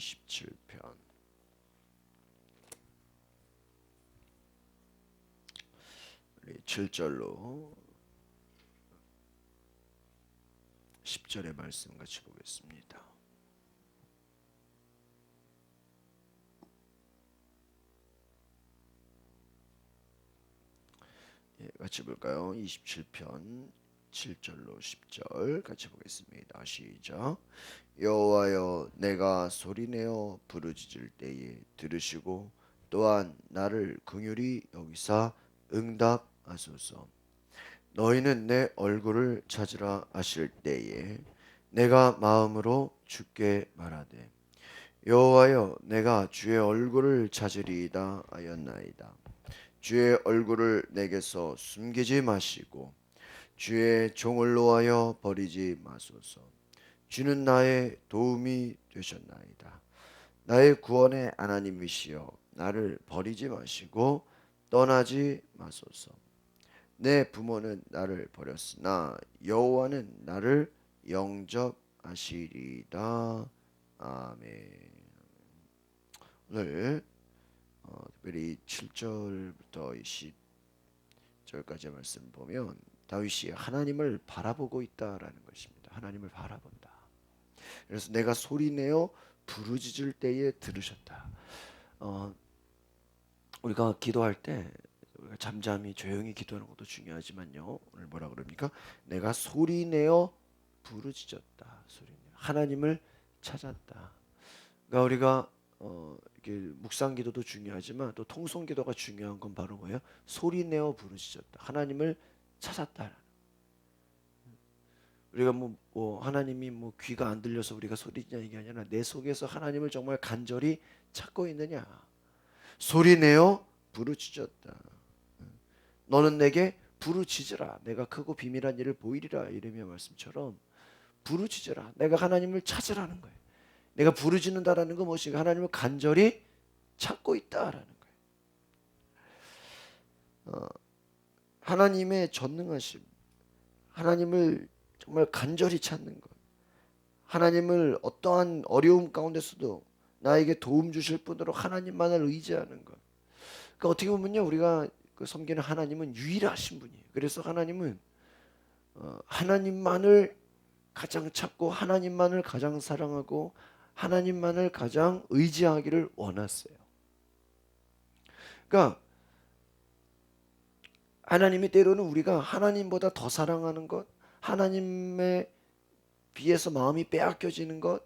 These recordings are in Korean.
27편. 우리 7절로 10절의 말씀 같이 보겠습니다. 같이 볼까요? 27편 7절로 10절 같이 보겠습니다. 시작. 여호와여, 내가 소리내어 부르짖을 때에 들으시고 또한 나를 긍휼히 여기사 응답하소서. 너희는 내 얼굴을 찾으라 하실 때에 내가 마음으로 주께 말하되, 여호와여, 내가 주의 얼굴을 찾으리이다 하였나이다. 주의 얼굴을 내게서 숨기지 마시고 주의 종을 놓아여 버리지 마소서. 주는 나의 도움이 되셨나이다. 나의 구원의 하나님이시여, 나를 버리지 마시고 떠나지 마소서. 내 부모는 나를 버렸으나 여호와는 나를 영접하시리이다. 아멘. 오늘 특별히 7절부터 20절까지의 말씀 보면 다윗이 하나님을 바라보고 있다라는 것입니다. 하나님을 바라본다. 그래서 내가 소리내어 부르짖을 때에 들으셨다. 우리가 기도할 때 우리가 잠잠히 조용히 기도하는 것도 중요하지만요, 오늘 뭐라 그럽니까? 내가 소리내어 부르짖었다. 소리내어 하나님을 찾았다. 그러니까 우리가 이렇게 묵상 기도도 중요하지만 또 통성 기도가 중요한 건 바로 뭐예요? 소리내어 부르짖었다. 하나님을 찾았다. 우리가 하나님이 귀가 안 들려서 우리가 소리냐 이게 아니라 내 속에서 하나님을 정말 간절히 찾고 있느냐. 소리내어 부르짖었다. 너는 내게 부르짖으라. 내가 크고 비밀한 일을 보이리라. 이르며 말씀처럼 부르짖으라. 내가 하나님을 찾으라는 거예요. 내가 부르짖는다라는 건 무엇인가? 하나님을 간절히 찾고 있다라는 거예요. 하나님의 전능하심, 하나님을 정말 간절히 찾는 것, 하나님을 어떠한 어려움 가운데서도 나에게 도움 주실 분으로 하나님만을 의지하는 것. 그러니까 어떻게 보면요, 우리가 섬기는 하나님은 유일하신 분이에요. 그래서 하나님은 하나님만을 가장 찾고 하나님만을 가장 사랑하고 하나님만을 가장 의지하기를 원하세요. 그러니까 하나님이 때로는 우리가 하나님보다 더 사랑하는 것, 하나님에 비해서 마음이 빼앗겨지는 것,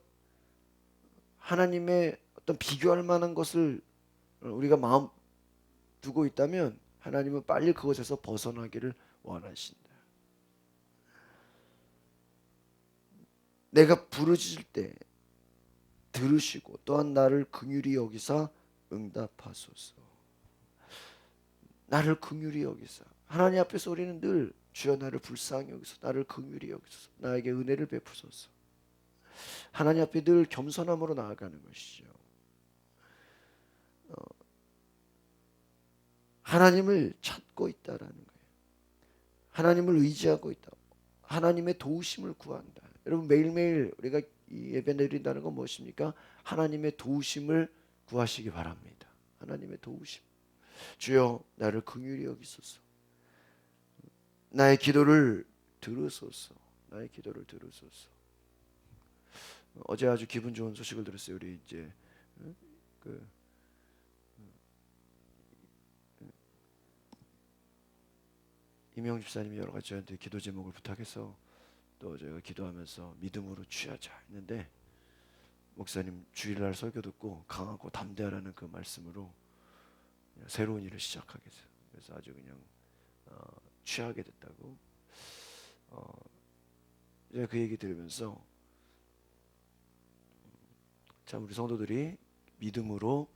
하나님의 어떤 비교할 만한 것을 우리가 마음 두고 있다면 하나님은 빨리 그것에서 벗어나기를 원하신다. 내가 부르짖을 때 들으시고 또한 나를 긍휼히 여기사 응답하소서. 나를 긍휼히 여기사. 하나님 앞에서 우리는 늘 주여 나를 불쌍히 여기소, 나를 긍휼히 여기소서, 나에게 은혜를 베푸소서. 하나님 앞에 늘 겸손함으로 나아가는 것이죠. 하나님을 찾고 있다라는 거예요. 하나님을 의지하고 있다. 하나님의 도우심을 구한다. 여러분, 매일매일 우리가 이 예배 드린다는 건 무엇입니까? 하나님의 도우심을 구하시기 바랍니다. 하나님의 도우심. 주여 나를 긍휼히 여기소서. 나의 기도를 들으소서. 나의 기도를 들으소서. 어제 아주 기분 좋은 소식을 들었어요. 우리 이제 이명 집사님이 여러 가지 저한테 기도 제목을 부탁해서 또 제가 기도하면서 믿음으로 취하자 했는데, 목사님 주일날 설교 듣고 강하고 담대하라는 그 말씀으로 새로운 일을 시작하게 됐어요. 그래서 아주 그냥 취하게 됐다고. 제가 그 얘기 들으면서 참 우리 성도들이 믿음으로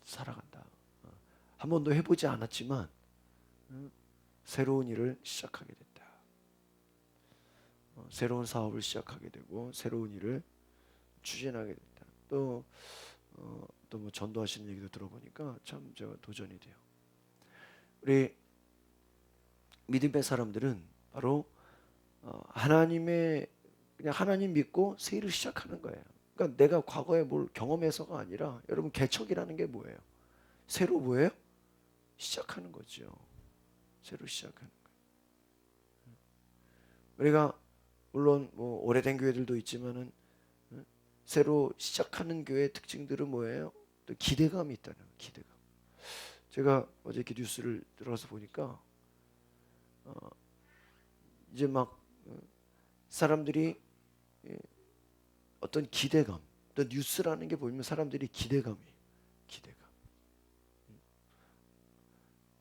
살아간다. 한 번도 해보지 않았지만 새로운 일을 시작하게 됐다. 새로운 사업을 시작하게 되고 새로운 일을 추진하게 됐다. 또 전도하시는 얘기도 들어보니까 참 제가 도전이 돼요. 우리 믿음의 사람들은 바로 하나님의 그냥 하나님 믿고 새 일을 시작하는 거예요. 그러니까 그러니까 내가 과거에 뭘 경험해서가 아니라 여러분 개척이라는 게 뭐예요? 새로 뭐예요? 시작하는 거죠. 새로 시작하는 거. 우리가 물론 뭐 오래된 교회들도 있지만은 새로 시작하는 교회의 특징들은 뭐예요? 또 기대감이 있다는 거예요. 기대감. 제가 어제 이렇게 뉴스를 들어서 보니까 이제 막 사람들이 어떤 기대감, 또 뉴스라는 게 보면 사람들이 기대감.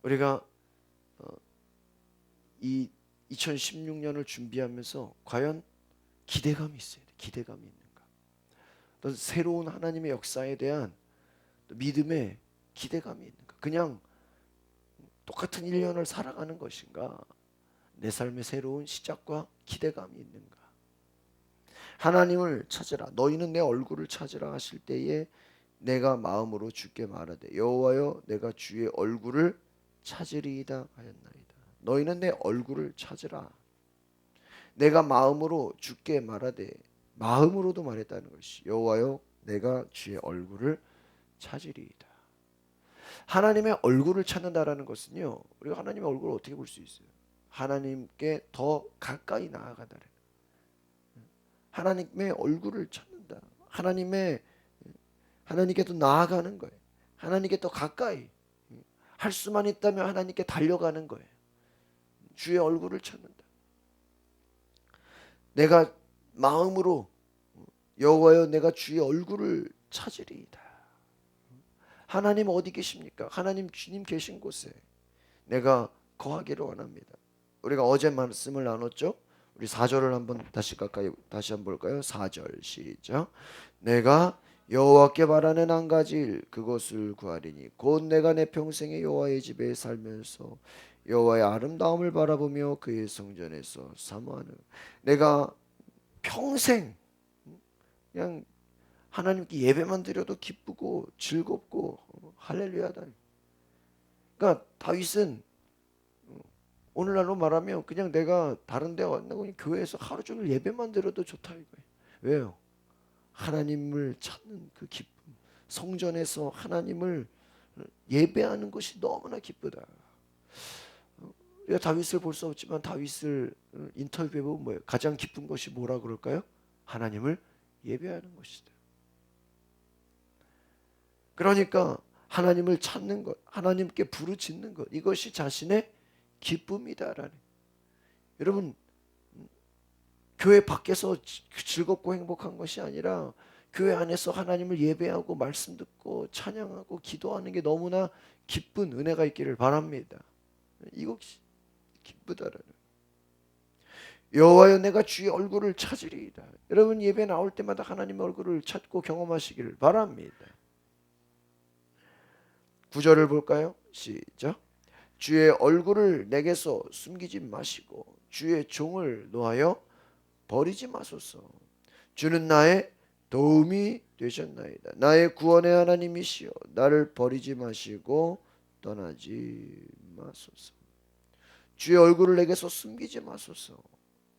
우리가 이 2016년을 준비하면서 과연 기대감이 있어야 돼. 기대감이 있는가? 또 새로운 하나님의 역사에 대한 믿음의 기대감이 있는가? 그냥 똑같은 1년을 살아가는 것인가? 내 삶의 새로운 시작과 기대감이 있는가? 하나님을 찾으라. 너희는 내 얼굴을 찾으라 하실 때에 내가 마음으로 주께 말하되 여호와여 내가 주의 얼굴을 찾으리이다 하였나이다. 너희는 내 얼굴을 찾으라. 내가 마음으로 주께 말하되 마음으로도 말했다는 것이 여호와여 내가 주의 얼굴을 찾으리이다. 하나님의 얼굴을 찾는다라는 것은요. 우리가 하나님의 얼굴을 어떻게 볼 수 있어요? 하나님께 더 가까이 나아가다는 하나님의 얼굴을 찾는다. 하나님께 더 나아가는 거예요. 하나님께 더 가까이 할 수만 있다면 하나님께 달려가는 거예요. 주의 얼굴을 찾는다. 내가 마음으로 여호와여 내가 주의 얼굴을 찾으리이다. 하나님 어디 계십니까? 하나님 주님 계신 곳에 내가 거하기를 원합니다. 우리가 어제 말씀을 나눴죠? 우리 4절을 한번 다시 한번 볼까요? 4절 시작. 내가 여호와께 바라는 한 가지 일 그것을 구하리니 곧 내가 내 평생에 여호와의 집에 살면서 여호와의 아름다움을 바라보며 그의 성전에서 사모하는 내가 평생 그냥 하나님께 예배만 드려도 기쁘고 즐겁고 할렐루야다. 그러니까 다윗은 오늘날로 말하면 그냥 내가 다른 데 왔나고 교회에서 하루 종일 예배만 드려도 좋다 이거예요. 왜요? 하나님을 찾는 그 기쁨. 성전에서 하나님을 예배하는 것이 너무나 기쁘다. 우리가 다윗을 볼 수 없지만 다윗을 인터뷰해 보면 뭐예요? 가장 기쁜 것이 뭐라 그럴까요? 하나님을 예배하는 것이다. 그러니까 하나님을 찾는 것, 하나님께 부르짖는 것, 이것이 자신의 기쁨이다라는. 여러분 교회 밖에서 즐겁고 행복한 것이 아니라 교회 안에서 하나님을 예배하고 말씀 듣고 찬양하고 기도하는 게 너무나 기쁜 은혜가 있기를 바랍니다. 이것이 기쁘다라는. 여호와여 내가 주의 얼굴을 찾으리이다. 여러분 예배 나올 때마다 하나님의 얼굴을 찾고 경험하시기를 바랍니다. 9절을 볼까요? 시작. 주의 얼굴을 내게서 숨기지 마시고 주의 종을 놓아여 버리지 마소서. 주는 나의 도움이 되셨나이다. 나의 구원의 하나님이시여 나를 버리지 마시고 떠나지 마소서. 주의 얼굴을 내게서 숨기지 마소서.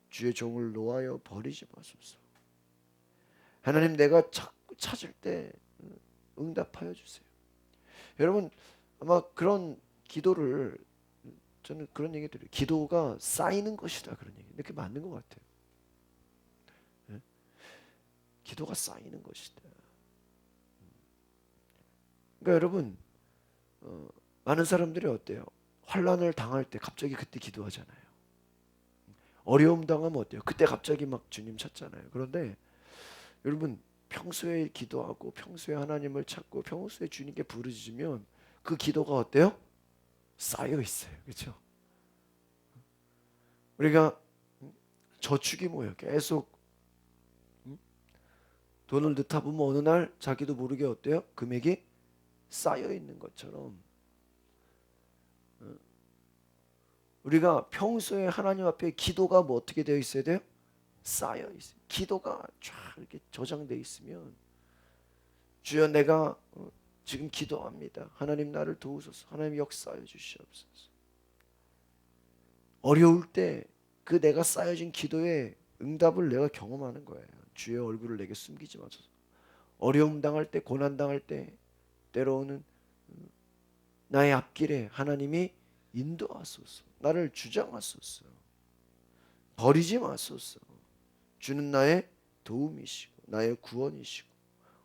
주의 종을 놓아여 버리지 마소서. 하나님 내가 자꾸 찾을 때 응답하여 주세요. 여러분 아마 그런 기도를 저는 그런 얘기 드려요. 기도가 쌓이는 것이다 그런 얘기. 이렇게 맞는 것 같아요. 네? 기도가 쌓이는 것이다. 그러니까 여러분 많은 사람들이 어때요? 환난을 당할 때 갑자기 그때 기도하잖아요. 어려움 당하면 어때요? 그때 갑자기 막 주님 찾잖아요. 그런데 여러분 평소에 기도하고 평소에 하나님을 찾고 평소에 주님께 부르짖으면 그 기도가 어때요? 쌓여 있어요. 그렇죠? 우리가 저축이 뭐예요? 계속 돈을 넣다 보면 어느 날 자기도 모르게 어때요? 금액이 쌓여 있는 것처럼 우리가 평소에 하나님 앞에 기도가 뭐 어떻게 되어 있어야 돼요? 쌓여 있어요. 기도가 쫙 이렇게 저장돼 있으면 주여 내가 지금 기도합니다. 하나님 나를 도우소서. 하나님 역사하여 주시옵소서. 어려울 때 그 내가 쌓여진 기도의 응답을 내가 경험하는 거예요. 주의 얼굴을 내게 숨기지 마소서. 어려움 당할 때, 고난 당할 때, 때로는 나의 앞길에 하나님이 인도하소서. 나를 주장하소서. 버리지 마소서. 주는 나의 도움이시고 나의 구원이시고.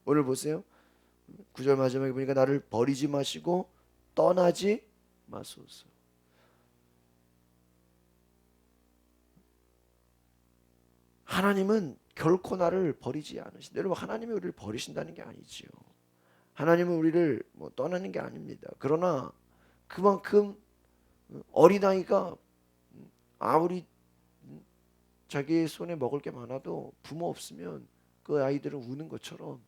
오늘 보세요. 9절 마지막에 보니까 나를 버리지 마시고 떠나지 마소서. 하나님은 결코 나를 버리지 않으신다. 여러분, 하나님이 우리를 버리신다는 게 아니지요. 하나님은 우리를 뭐 떠나는 게 아닙니다. 그러나 그만큼 어린아이가 아무리 자기 손에 먹을 게 많아도 부모 없으면 그 아이들은 우는 것처럼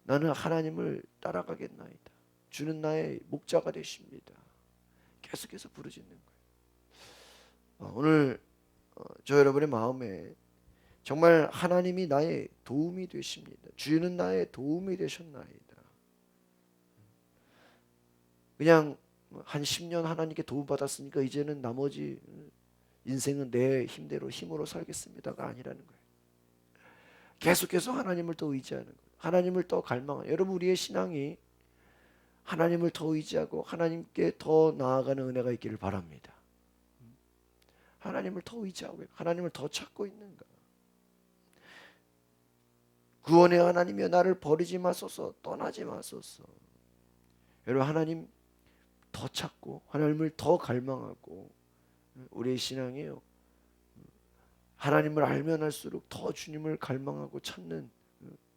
나는 하나님을 따라가겠나이다. 주는 나의 목자가 되십니다. 계속해서 부르짖는 거예요. 오늘 저 여러분의 마음에 정말 하나님이 나의 도움이 되십니다. 주는 나의 도움이 되셨나이다. 그냥 한 10년 하나님께 도움받았으니까 이제는 나머지 인생은 내 힘대로 힘으로 살겠습니다가 아니라는 거예요. 계속해서 하나님을 더 의지하는 거예요. 하나님을 더 갈망하는. 여러분, 우리의 신앙이 하나님을 더 의지하고 하나님께 더 나아가는 은혜가 있기를 바랍니다. 하나님을 더 의지하고 하나님을 더 찾고 있는가. 구원의 하나님이여 나를 버리지 마소서, 떠나지 마소서. 여러분, 하나님 더 찾고 하나님을 더 갈망하고 우리의 신앙이요, 하나님을 알면 알수록 더 주님을 갈망하고 찾는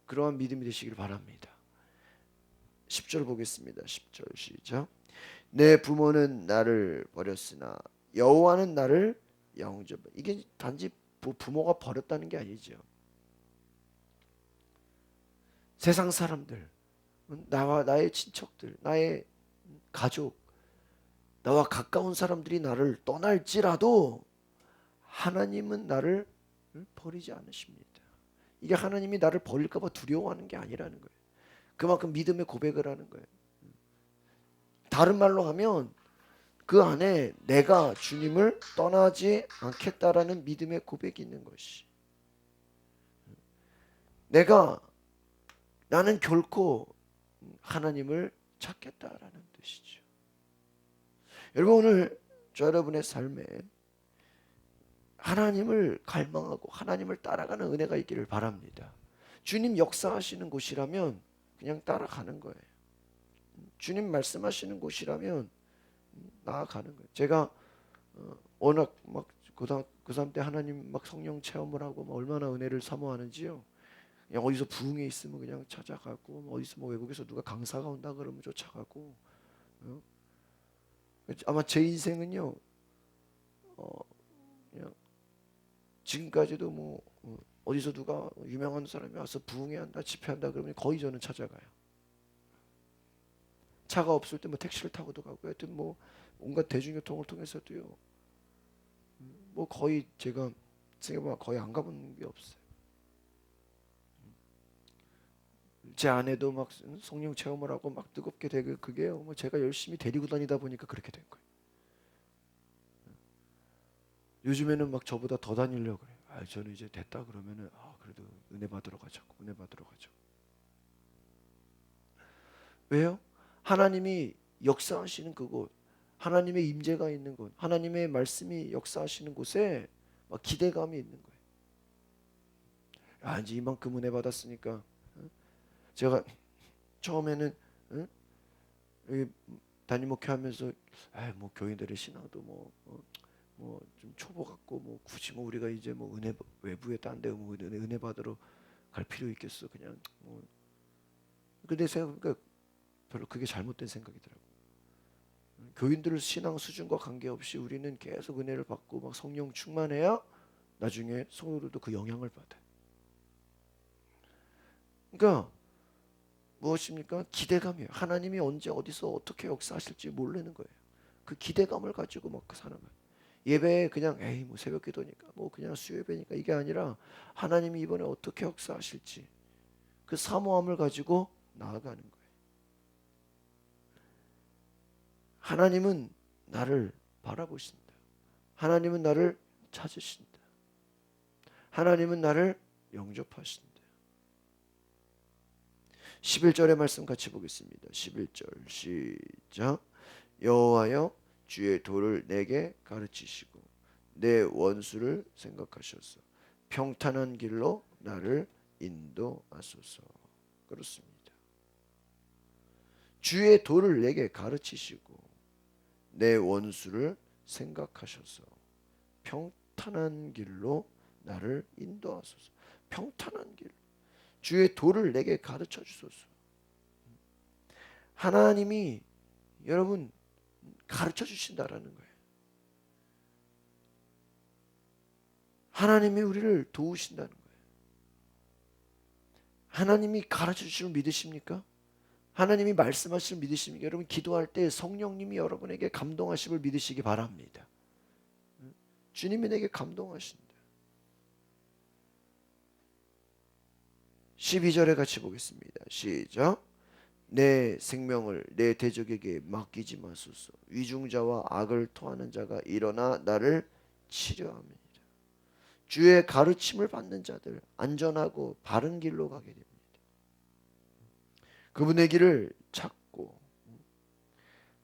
그러한 믿음이 되시길 바랍니다. 10절 보겠습니다. 10절 시작. 내 부모는 나를 버렸으나 여호와는 나를 영접하. 이게 단지 부모가 버렸다는 게 아니죠. 세상 사람들, 나와 나의 친척들, 나의 가족, 나와 가까운 사람들이 나를 떠날지라도 하나님은 나를 버리지 않으십니다. 이게 하나님이 나를 버릴까 봐 두려워하는 게 아니라는 거예요. 그만큼 믿음의 고백을 하는 거예요. 다른 말로 하면 그 안에 내가 주님을 떠나지 않겠다라는 믿음의 고백이 있는 것이, 나는 결코 하나님을 찾겠다라는 뜻이죠. 여러분, 오늘 저 여러분의 삶에 하나님을 갈망하고 하나님을 따라가는 은혜가 있기를 바랍니다. 주님 역사하시는 곳이라면 그냥 따라가는 거예요. 주님 말씀하시는 곳이라면 나아가는 거예요. 제가 워낙 막 고3 때 하나님 막 성령 체험을 하고 막 얼마나 은혜를 사모하는지요. 그냥 어디서 부흥에 있으면 그냥 찾아가고, 어디서 뭐 외국에서 누가 강사가 온다 그러면 쫓아가고. 아마 제 인생은요, 그냥 지금까지도 뭐 어디서 누가 유명한 사람이 와서 부흥회 한다, 집회한다 그러면 거의 저는 찾아가요. 차가 없을 때 뭐 택시를 타고도 가고, 하여튼 뭐 온갖 대중교통을 통해서도요, 뭐 거의 제가 생각해보면 거의 안 가본 게 없어요. 제 아내도 막 성령 체험을 하고 막 뜨겁게 되고, 그게요, 뭐 제가 열심히 데리고 다니다 보니까 그렇게 된 거예요. 요즘에는 막 저보다 더 다니려고 그래요. 저는 이제 됐다 그러면은 그래도 은혜 받으러 가자고, 은혜 받으러 가자고. 왜요? 하나님이 역사하시는 그곳, 하나님의 임재가 있는 곳, 하나님의 말씀이 역사하시는 곳에 막 기대감이 있는 거예요. 이제 이만큼 은혜 받았으니까, 제가 처음에는 담임 목회하면서 뭐 교인들의 신앙도 뭐 좀 초보 같고, 뭐 굳이 뭐 우리가 이제 뭐 은혜 외부에 딴 데 뭐 은혜 받으러 갈 필요 있겠어, 그냥 뭐. 근데 생각해보니까 별로 그게 잘못된 생각이더라고. 교인들 신앙 수준과 관계없이 우리는 계속 은혜를 받고 막 성령 충만해야 나중에 성도들도 그 영향을 받아요. 그러니까 무엇입니까? 기대감이에요. 하나님이 언제 어디서 어떻게 역사하실지 모르는 거예요. 그 기대감을 가지고 막 사는 거예요. 예배에 그냥 뭐 새벽 기도니까 뭐 그냥 수요예배니까 이게 아니라 하나님이 이번에 어떻게 역사하실지 그 사모함을 가지고 나아가는 거예요. 하나님은 나를 바라보신다. 하나님은 나를 찾으신다. 하나님은 나를 영접하신다. 11절의 말씀 같이 보겠습니다. 11절 시작. 여호와여 주의 도를 내게 가르치시고 내 원수를 생각하셔서 평탄한 길로 나를 인도하소서. 그렇습니다. 주의 도를 내게 가르치시고 내 원수를 생각하셔서 평탄한 길로 나를 인도하소서. 평탄한 길. 주의 도를 내게 가르쳐 주소서. 하나님이 여러분 가르쳐 주신다라는 거예요. 하나님이 우리를 도우신다는 거예요. 하나님이 가르쳐 주심을 믿으십니까? 하나님이 말씀하심을 믿으십니까? 여러분 기도할 때 성령님이 여러분에게 감동하심을 믿으시기 바랍니다. 주님이 내게 감동하신다. 12절에 같이 보겠습니다. 시작. 내 생명을 내 대적에게 맡기지 마소서. 위중자와 악을 토하는 자가 일어나 나를 치려합니다. 주의 가르침을 받는 자들 안전하고 바른 길로 가게 됩니다. 그분의 길을 찾고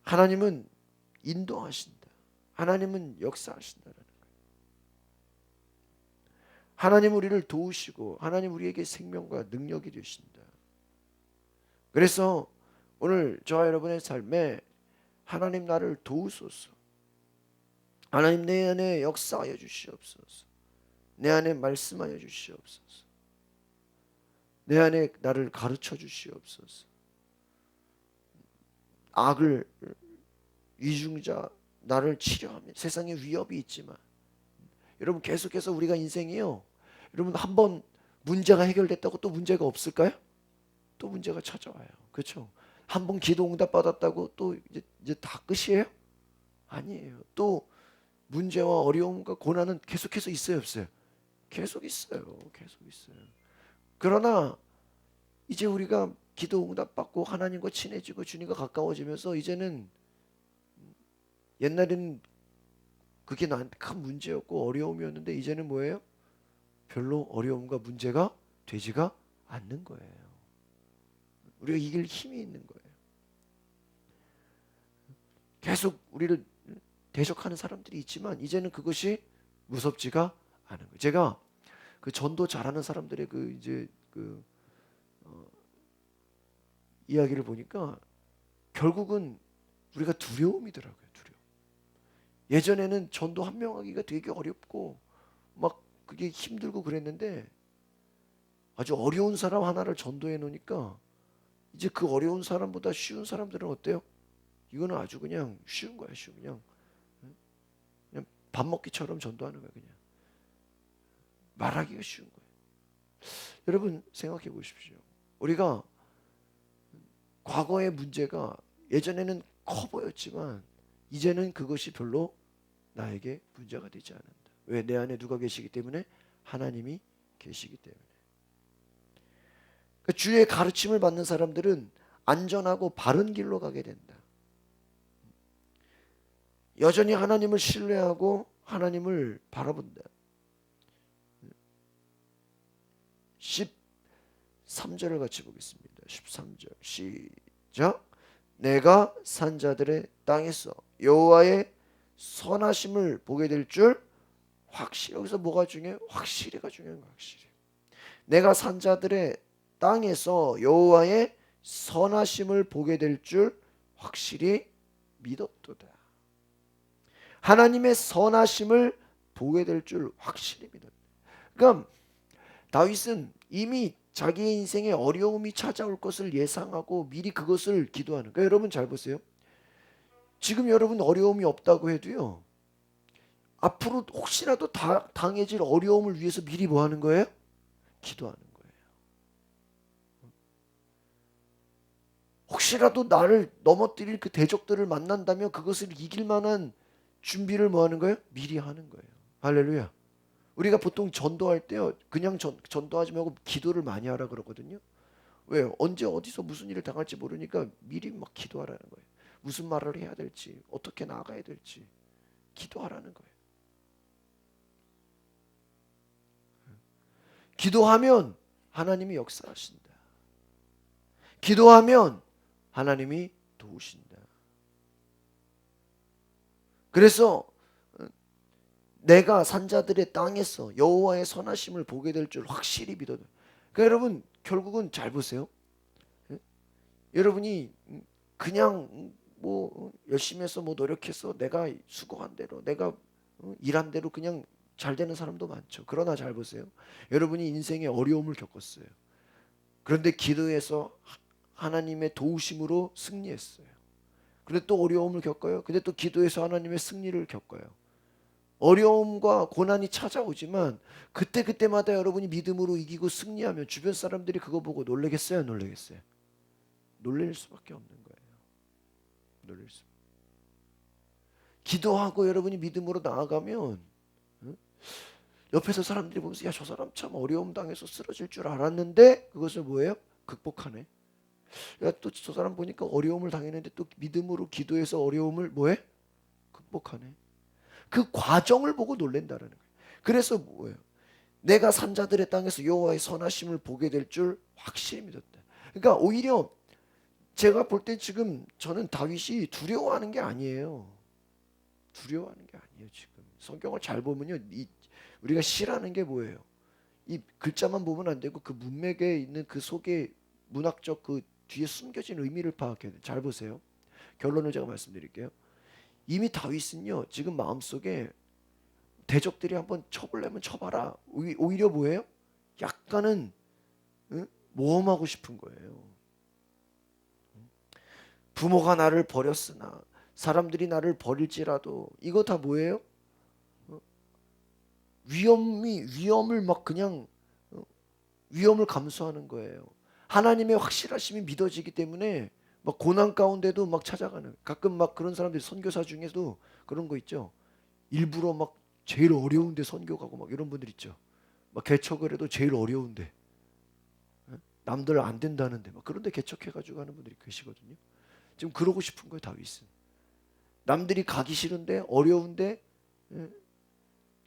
하나님은 인도하신다. 하나님은 역사하신다는 거예요. 하나님 우리를 도우시고 하나님 우리에게 생명과 능력이 되신다. 그래서 오늘 저와 여러분의 삶에 하나님 나를 도우소서. 하나님 내 안에 역사하여 주시옵소서. 내 안에 말씀하여 주시옵소서. 내 안에 나를 가르쳐 주시옵소서. 악을 위중자 나를 치료합니다. 세상에 위협이 있지만 여러분 계속해서 우리가 인생이요. 여러분 한번 문제가 해결됐다고 또 문제가 없을까요? 또 문제가 찾아와요. 그렇죠? 한번 기도 응답 받았다고 또 이제 다 끝이에요? 아니에요. 또 문제와 어려움과 고난은 계속해서 있어요, 없어요? 계속 있어요. 계속 있어요. 그러나 이제 우리가 기도 응답 받고 하나님과 친해지고 주님과 가까워지면서 이제는 옛날에는 그게 나한테 큰 문제였고 어려움이었는데 이제는 뭐예요? 별로 어려움과 문제가 되지가 않는 거예요. 우리가 이길 힘이 있는 거예요. 계속 우리를 대적하는 사람들이 있지만 이제는 그것이 무섭지가 않은 거예요. 제가 그 전도 잘하는 사람들의 이야기를 보니까 결국은 우리가 두려움이더라고요. 두려움. 예전에는 전도 한 명 하기가 되게 어렵고 막 그게 힘들고 그랬는데 아주 어려운 사람 하나를 전도해 놓으니까 이제 그 어려운 사람보다 쉬운 사람들은 어때요? 이거는 아주 그냥 쉬운 거야. 쉬운 그냥 밥 먹기처럼 전도하는 거야. 그냥 말하기가 쉬운 거예요. 여러분 생각해 보십시오. 우리가 과거의 문제가 예전에는 커 보였지만 이제는 그것이 별로 나에게 문제가 되지 않는다. 왜? 내 안에 누가 계시기 때문에? 하나님이 계시기 때문에. 그러니까 주의 가르침을 받는 사람들은 안전하고 바른 길로 가게 된다. 여전히 하나님을 신뢰하고 하나님을 바라본다. 13절을 같이 보겠습니다. 13절 시작. 내가 산 자들의 땅에서 여호와의 선하심을 보게 될 줄 확실히. 여기서 뭐가 중요해요? 확실히가 중요한 거예요. 확실히. 내가 산 자들의 땅에서 여호와의 선하심을 보게 될 줄 확실히 믿었도다. 하나님의 선하심을 보게 될 줄 확실히 믿었다. 그러니까 다윗은 이미 자기의 인생에 어려움이 찾아올 것을 예상하고 미리 그것을 기도하는 거예요. 여러분 잘 보세요. 지금 여러분 어려움이 없다고 해도요. 앞으로 혹시라도 당해질 어려움을 위해서 미리 뭐 하는 거예요? 기도하는 거예요. 혹시라도 나를 넘어뜨릴 그 대적들을 만난다면 그것을 이길 만한 준비를 뭐 하는 거예요? 미리 하는 거예요. 할렐루야. 우리가 보통 전도할 때요. 그냥 전도하지 말고 기도를 많이 하라 그러거든요. 왜요? 언제 어디서 무슨 일을 당할지 모르니까 미리 막 기도하라는 거예요. 무슨 말을 해야 될지, 어떻게 나가야 될지 기도하라는 거예요. 기도하면 하나님이 역사하신다. 기도하면 하나님이 도우신다. 그래서 내가 산자들의 땅에서 여호와의 선하심을 보게 될 줄 확실히 믿어요. 그러니까 여러분 결국은 잘 보세요. 여러분이 그냥 뭐 열심히 해서 뭐 노력해서 내가 수고한 대로 내가 일한 대로 그냥 잘 되는 사람도 많죠. 그러나 잘 보세요. 여러분이 인생에 어려움을 겪었어요. 그런데 기도해서 하나님의 도우심으로 승리했어요. 그런데 또 어려움을 겪어요. 근데 또 기도해서 하나님의 승리를 겪어요. 어려움과 고난이 찾아오지만 그때마다 여러분이 믿음으로 이기고 승리하면 주변 사람들이 그거 보고 놀라겠어요? 안 놀라겠어요? 놀랄 수밖에 없는 거예요. 놀랄 수. 기도하고 여러분이 믿음으로 나아가면 옆에서 사람들이 보면서 야, 저 사람 참 어려움 당해서 쓰러질 줄 알았는데 그것을 뭐예요? 극복하네. 야, 또 저 사람 보니까 어려움을 당했는데 또 믿음으로 기도해서 어려움을 뭐해? 극복하네. 그 과정을 보고 놀란다라는 거예요. 그래서 뭐예요? 내가 산자들의 땅에서 여호와의 선하심을 보게 될 줄 확실히 믿었다. 그러니까 오히려 제가 볼 때 지금 저는 다윗이 두려워하는 게 아니에요. 두려워하는 게 아니에요. 지금 성경을 잘 보면요, 우리가 시라는 게 뭐예요? 이 글자만 보면 안 되고 그 문맥에 있는 그 속에 문학적 그 뒤에 숨겨진 의미를 파악해야 돼요. 잘 보세요. 결론을 제가 말씀드릴게요. 이미 다윗은요 지금 마음속에 대적들이 한번 쳐보려면 쳐봐라. 오히려 뭐예요? 약간은 모험하고 싶은 거예요. 부모가 나를 버렸으나 사람들이 나를 버릴지라도 이거 다 뭐예요? 위험을 막 그냥 위험을 감수하는 거예요. 하나님의 확실하심이 믿어지기 때문에 막 고난 가운데도 막 찾아가는. 가끔 막 그런 사람들이 선교사 중에도 그런 거 있죠. 일부러 막 제일 어려운데 선교 가고 막 이런 분들 있죠. 막 개척을 해도 제일 어려운데 남들 안 된다는데 막 그런데 개척해가지고 하는 분들이 계시거든요. 지금 그러고 싶은 거예요 다윗은. 남들이 가기 싫은데 어려운데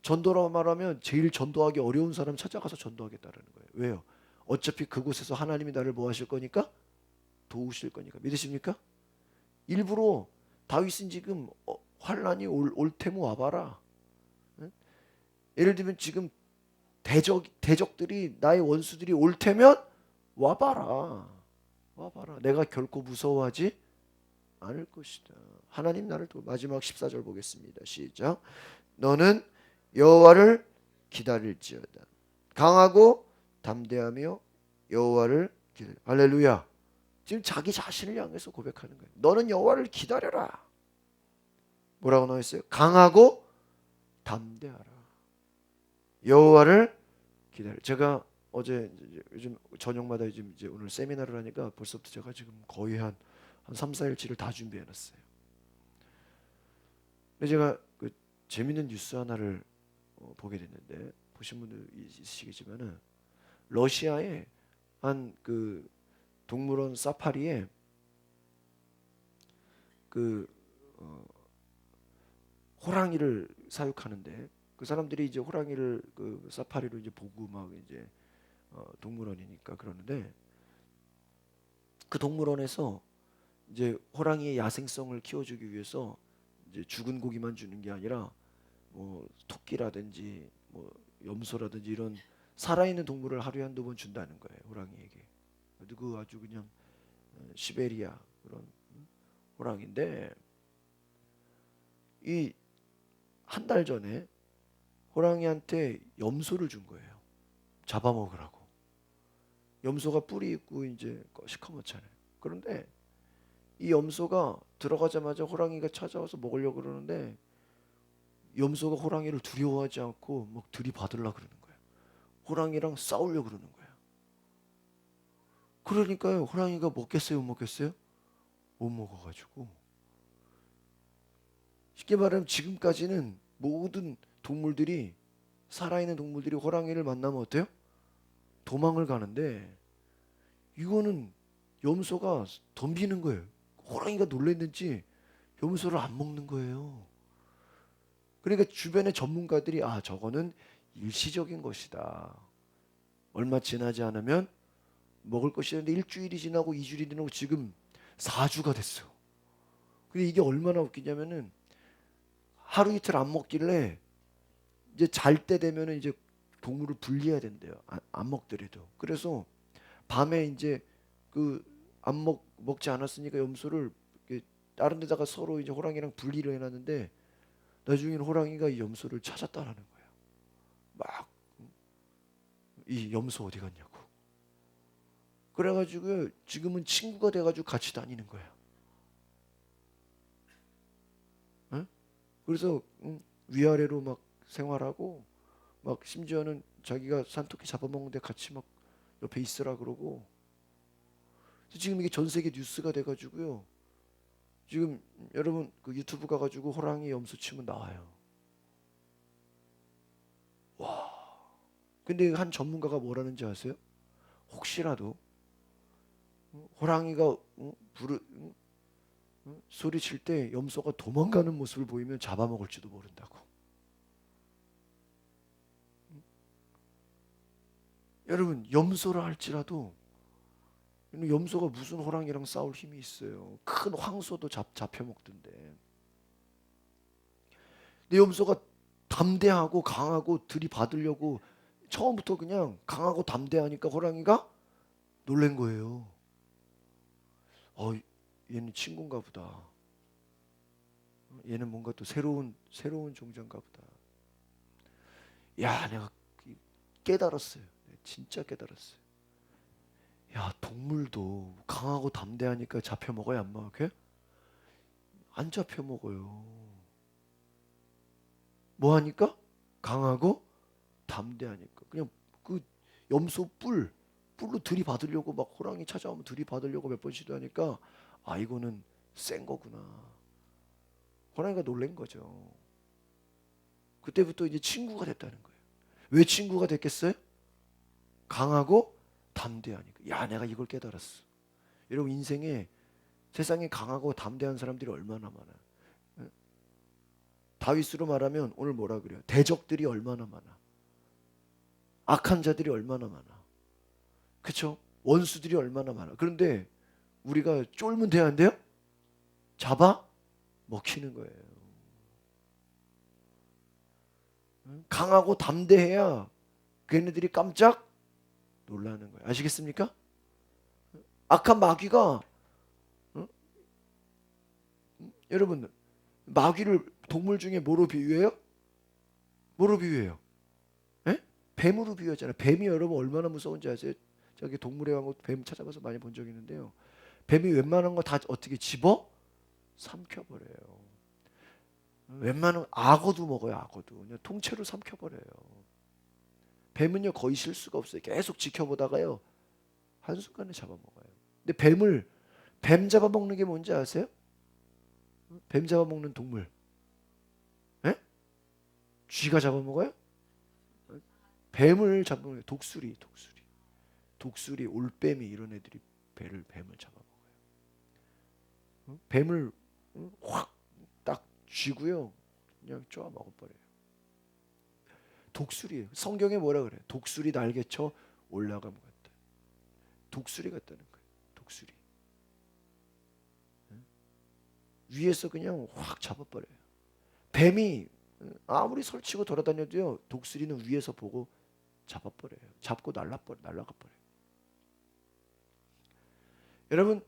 전도라 말하면 제일 전도하기 어려운 사람 찾아가서 전도하겠다라는 거예요. 왜요? 어차피 그곳에서 하나님이 나를 뭐 하실 거니까? 도우실 거니까. 믿으십니까? 일부러 다윗은 지금 환란이 올 테면 와봐라. 예를 들면 지금 대적들이 나의 원수들이 올 테면 와봐라. 와봐라. 내가 결코 무서워하지 않을 것이다. 하나님 나를 마지막 14절 보겠습니다. 시작. 너는 여호와를 기다릴지어다. 강하고 담대하며 여호와를 기다려. 할렐루야. 지금 자기 자신을 향해서 고백하는 거예요. 너는 여호와를 기다려라. 뭐라고 나와 있어요? 강하고 담대하라. 여호와를 기다려. 제가 어제 요즘 저녁마다 이제 오늘 세미나를 하니까 벌써부터 제가 지금 거의 한 3, 4일치를 다 준비해 놨어요. 근데 제가 그 재밌는 뉴스 하나를 보게 됐는데 보신 분들 있으시겠지만은 러시아의 한 그 동물원 사파리에 그 호랑이를 사육하는데 그 사람들이 이제 호랑이를 그 사파리로 이제 보고 막 이제 동물원이니까 그러는데 그 동물원에서 이제 호랑이의 야생성을 키워주기 위해서 이제 죽은 고기만 주는 게 아니라 뭐 토끼라든지 뭐 염소라든지 이런 살아있는 동물을 하루에 한두 번 준다는 거예요 호랑이에게. 그 아주 그냥 시베리아 그런 호랑인데 이 한 달 전에 호랑이한테 염소를 준 거예요. 잡아먹으라고. 염소가 뿔이 있고 이제 시커멓잖아요. 그런데 이 염소가 들어가자마자 호랑이가 찾아와서 먹으려고 그러는데 염소가 호랑이를 두려워하지 않고 막 들이받으려고 그러는 거예요. 호랑이랑 싸우려고 그러는 거예요. 그러니까요. 호랑이가 먹겠어요? 못 먹겠어요? 못 먹어가지고. 쉽게 말하면 지금까지는 모든 동물들이 살아있는 동물들이 호랑이를 만나면 어때요? 도망을 가는데 이거는 염소가 덤비는 거예요. 호랑이가 놀랐는지 염소를 안 먹는 거예요. 그러니까 주변의 전문가들이 저거는 일시적인 것이다. 얼마 지나지 않으면 먹을 것이었는데 일주일이 지나고 2주일이 지나고 지금 4주가 됐어. 근데 이게 얼마나 웃기냐면은 하루 이틀 안 먹길래 이제 잘 때 되면은 이제 동물을 분리해야 된대요. 안 먹더라도. 그래서 밤에 이제 그 안 먹지 않았으니까 염소를 이렇게 다른 데다가 서로 이제 호랑이랑 분리를 해놨는데 나중에는 호랑이가 이 염소를 찾았다라는 거예요. 막 이 염소 어디 갔냐고. 그래가지고 지금은 친구가 돼가지고 같이 다니는 거야. 응? 그래서 위아래로 막 생활하고 막 심지어는 자기가 산토끼 잡아먹는데 같이 막 옆에 있으라 그러고. 지금 이게 전 세계 뉴스가 돼가지고요. 지금 여러분 그 유튜브 가가지고 호랑이 염소 치면 나와요. 와. 근데 한 전문가가 뭐라는지 아세요? 혹시라도 호랑이가 소리칠 때 염소가 도망가는 모습을 보이면 잡아먹을지도 모른다고. 여러분 염소라 할지라도 염소가 무슨 호랑이랑 싸울 힘이 있어요. 큰 황소도 잡혀먹던데. 근데 염소가 담대하고 강하고 들이받으려고 처음부터 그냥 강하고 담대하니까 호랑이가 놀란 거예요. 얘는 친구인가 보다. 얘는 뭔가 또 새로운 종자인가 보다. 야, 내가 깨달았어요. 진짜 깨달았어요. 야, 동물도 강하고 담대하니까 잡혀 먹어야 안 먹어요? 안 잡혀 먹어요. 뭐 하니까? 강하고 담대하니까. 그냥 그 염소 뿔로 들이받으려고 막 호랑이 찾아오면 들이받으려고 몇 번 시도하니까 이거는 센 거구나. 호랑이가 놀란 거죠. 그때부터 이제 친구가 됐다는 거예요. 왜 친구가 됐겠어요? 강하고 담대하니까. 야, 내가 이걸 깨달았어. 여러분 인생에 세상에 강하고 담대한 사람들이 얼마나 많아. 다윗으로 말하면 오늘 뭐라 그래요? 대적들이 얼마나 많아. 악한 자들이 얼마나 많아. 그쵸? 원수들이 얼마나 많아. 그런데 우리가 쫄면 돼야 안 돼요? 잡아 먹히는 거예요. 강하고 담대해야 걔네들이 깜짝 놀라는 거예요. 아시겠습니까? 악한 마귀가 여러분 마귀를 동물 중에 뭐로 비유해요? 뭐로 비유해요? 에? 뱀으로 비유하잖아요. 뱀이 여러분 얼마나 무서운지 아세요? 저기 동물의 왕국 뱀 찾아봐서 많이 본 적 있는데요. 뱀이 웬만한 거 다 어떻게 집어 삼켜버려요. 웬만한 악어도 먹어요. 악어도 그냥 통째로 삼켜버려요. 뱀은요 거의 실수가 없어요. 계속 지켜보다가요 한순간에 잡아먹어요. 근데 뱀 잡아먹는 게 뭔지 아세요? 뱀 잡아먹는 동물. 에? 쥐가 잡아먹어요? 뱀을 잡아먹어요. 독수리, 올빼미 이런 애들이 뱀을 잡아먹어요. 뱀을 확 딱 쥐고요. 그냥 쪼아 먹어버려요. 독수리예요. 성경에 뭐라 그래요? 독수리 날개쳐 올라감 같다. 독수리 같다는 거예요. 독수리. 위에서 그냥 확 잡아버려요. 뱀이 아무리 설치고 돌아다녀도요. 독수리는 위에서 보고 잡아버려요. 잡고 날아가 버려요. 여러분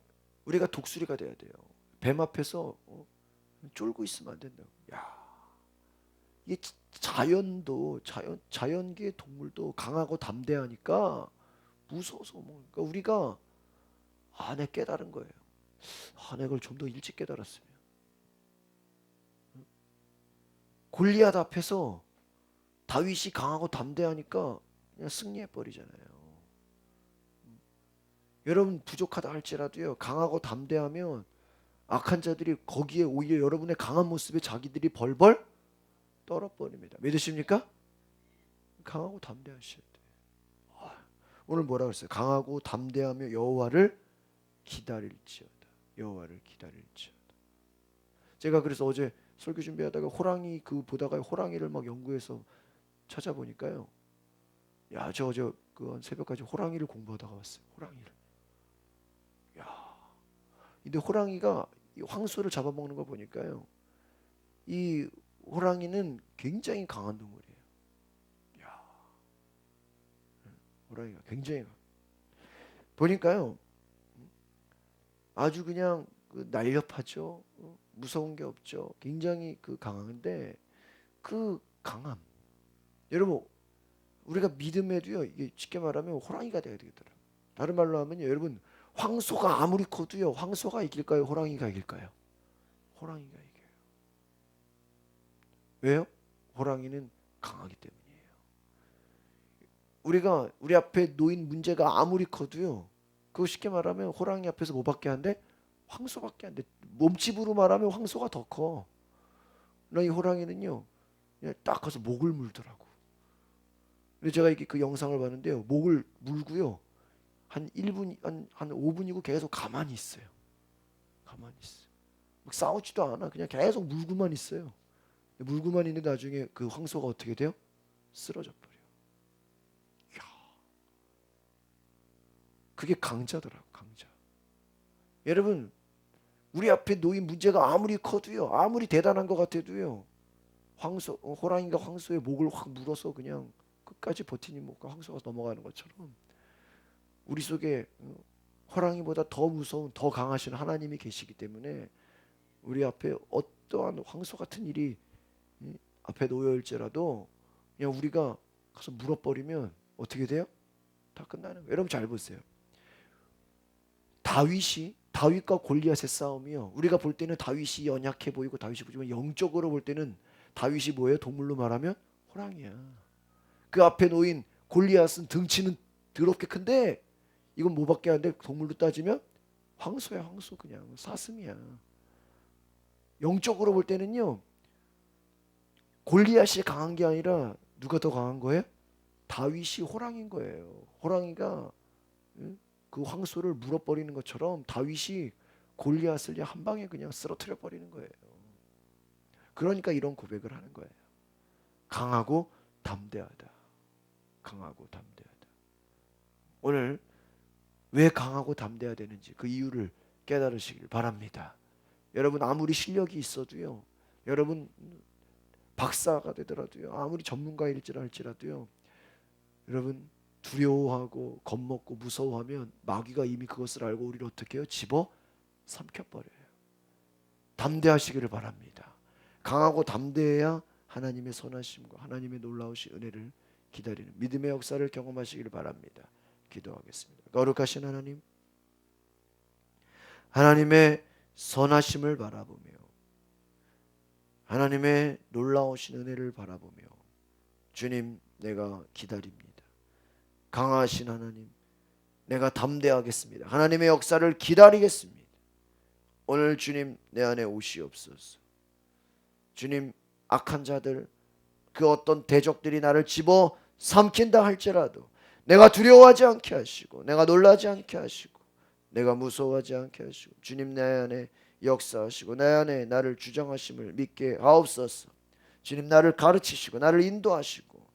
우리가 독수리가 돼야 돼요. 뱀 앞에서 쫄고 있으면 안 된다고. 야, 이게 자연계의 동물도 강하고 담대하니까 무서워서 그러니까 우리가 내가 깨달은 거예요. 내가 이걸 좀 더 일찍 깨달았으면. 골리앗 앞에서 다윗이 강하고 담대하니까 그냥 승리해 버리잖아요. 여러분 부족하다 할지라도요. 강하고 담대하면 악한 자들이 거기에 오히려 여러분의 강한 모습에 자기들이 벌벌 떨어버립니다. 믿으십니까? 강하고 담대하셔야 돼요. 오늘 뭐라 그랬어요? 강하고 담대하며 여호와를 기다릴지어다. 여호와를 기다릴지어다. 제가 그래서 어제 설교 준비하다가 호랑이 보다가 호랑이를 막 연구해서 찾아보니까요. 야, 저 그 새벽까지 호랑이를 공부하다가 왔어요. 호랑이를. 야, 근데 호랑이가 이 황소를 잡아먹는 거 보니까요. 이 호랑이는 굉장히 강한 동물이에요. 야, 호랑이가 굉장히 보니까요. 아주 그냥 그 날렵하죠. 무서운 게 없죠. 굉장히 그 강한데 그 강함. 여러분 우리가 믿음에도요. 이게 쉽게 말하면 호랑이가 돼야 되겠더라고요. 다른 말로 하면요. 여러분 황소가 아무리 커도요. 황소가 이길까요? 호랑이가 이길까요? 호랑이가 이겨요. 왜요? 호랑이는 강하기 때문이에요. 우리가 우리 앞에 놓인 문제가 아무리 커도요. 그거 쉽게 말하면 호랑이 앞에서 뭐밖에 안 돼? 황소밖에 안 돼. 몸집으로 말하면 황소가 더 커. 그러나 이 호랑이는요. 그냥 딱 가서 목을 물더라고. 근데 제가 이렇게 그 영상을 봤는데요. 목을 물고요. 한 1분, 한 5분이고 계속 가만히 있어요. 가만히 있어요. 막 싸우지도 않아. 그냥 계속 물고만 있어요. 물고만 있는데 나중에 그 황소가 어떻게 돼요? 쓰러져 버려. 이야, 그게 강자더라고, 강자. 여러분, 우리 앞에 놓인 문제가 아무리 커도요, 아무리 대단한 것 같아도요, 호랑이가 황소의 목을 확 물어서 그냥 끝까지 버티니 못가 황소가 넘어가는 것처럼 우리 속에 호랑이보다 더 무서운, 더 강하신 하나님이 계시기 때문에 우리 앞에 어떠한 황소 같은 일이 앞에 놓여일지라도 그냥 우리가 가서 물어버리면 어떻게 돼요? 다 끝나는 거예요. 여러분 잘 보세요. 다윗과 골리앗의 싸움이요. 우리가 볼 때는 다윗이 연약해 보이고 다윗이 보지만 영적으로 볼 때는 다윗이 뭐예요? 동물로 말하면 호랑이야. 그 앞에 놓인 골리앗은 덩치는 더럽게 큰데 이건 뭐밖에 안 돼? 동물로 따지면 황소야, 황소. 그냥 사슴이야. 영적으로 볼 때는요. 골리앗이 강한 게 아니라 누가 더 강한 거예요? 다윗이 호랑이인 거예요. 호랑이가 그 황소를 물어버리는 것처럼 다윗이 골리앗을 한 방에 그냥 쓰러뜨려 버리는 거예요. 그러니까 이런 고백을 하는 거예요. 강하고 담대하다. 강하고 담대하다. 오늘 왜 강하고 담대해야 되는지 그 이유를 깨달으시길 바랍니다. 여러분 아무리 실력이 있어도요. 여러분 박사가 되더라도요. 아무리 전문가일지라도요. 여러분 두려워하고 겁먹고 무서워하면 마귀가 이미 그것을 알고 우리를 어떻게 해요? 집어 삼켜버려요. 담대하시기를 바랍니다. 강하고 담대해야 하나님의 선하심과 하나님의 놀라우신 은혜를 기다리는 믿음의 역사를 경험하시기를 바랍니다. 기도하겠습니다. 거룩하신 하나님, 하나님의 선하심을 바라보며 하나님의 놀라우신 은혜를 바라보며 주님, 내가 기다립니다. 강하신 하나님, 내가 담대하겠습니다. 하나님의 역사를 기다리겠습니다. 오늘 주님 내 안에 오시옵소서. 주님, 악한 자들, 그 어떤 대적들이 나를 집어 삼킨다 할지라도 내가 두려워하지 않게 하시고 내가 놀라지 않게 하시고 내가 무서워하지 않게 하시고 주님 내 안에 역사하시고 내 안에 나를 주장하심을 믿게 하옵소서. 주님, 나를 가르치시고 나를 인도하시고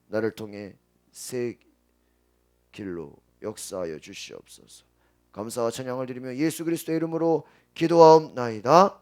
나를 통해 새 길로 역사하여 주시옵소서. 감사와 찬양을 드리며 예수 그리스도의 이름으로 기도하옵나이다.